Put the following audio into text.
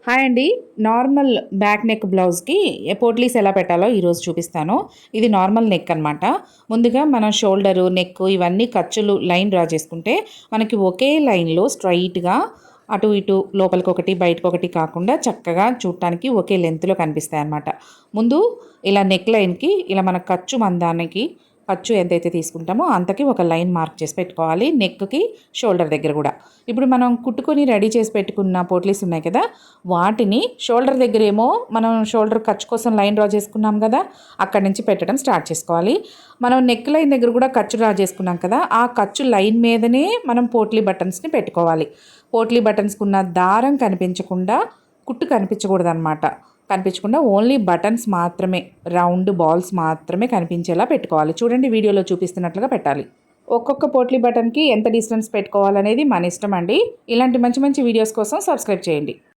Hi అండి. Normal back neck బ్లౌజ్‌కి పోట్లీస్ ఎలా పెట్టాలో ఈరోజు చూపిస్తాను. ఇది నార్మల్ నెక్ అనమాట. ముందుగా మనం షోల్డరు, నెక్ ఇవన్నీ ఖర్చులు లైన్ డ్రా చేసుకుంటే మనకి ఒకే లైన్‌లో స్ట్రెయిట్‌గా అటు ఇటు లోపలికొకటి, బయటకొకటి కాకుండా చక్కగా చూడటానికి ఒకే లెంగ్త్‌లో కనిపిస్తాయన్నమాట. ముందు ఇలా నెక్ లైన్‌కి ఇలా మన ఖర్చు మందానికి ఖర్చు ఎంతైతే తీసుకుంటామో అంతకి ఒక లైన్ మార్క్ చేసి పెట్టుకోవాలి. నెక్‌కి, షోల్డర్ దగ్గర గూడా. ఇప్పుడు మనం కుట్టుకొని రెడీ చేసి పెట్టుకున్న పోట్లీస్ ఉన్నాయి కదా! వాటిని షోల్డర్ దగ్గరేమో మనం షోల్డర్ ఖర్చు కోసం లైన్ డ్రా చేసుకున్నాం కదా! అక్కడి నుంచి పెట్టడం స్టార్ట్ చేసుకోవాలి. మనం నెక్ లైన్ దగ్గర కూడా ఖర్చు డ్రా చేసుకున్నాం కదా! ఆ ఖర్చు లైన్ మీదనే మనం పోట్లీ బటన్స్‌ని పెట్టుకోవాలి. పోట్లీ బటన్స్‌కున్న దారం కనిపించకుండా, కుట్టు కనిపించకూడదనమాట. కనిపించకుండా ఓన్లీ బటన్స్ మాత్రమే, రౌండ్ బాల్స్ మాత్రమే కనిపించేలా పెట్టుకోవాలి. చూడండి వీడియోలో చూపిస్తున్నట్లుగా పెట్టాలి. ఒక్కొక్క పోట్లీ బటన్‌కి ఎంత డిస్టెన్స్ పెట్టుకోవాలనేది మన ఇష్టం అండి. ఇలాంటి మంచి మంచి వీడియోస్ కోసం సబ్స్క్రైబ్ చేయండి.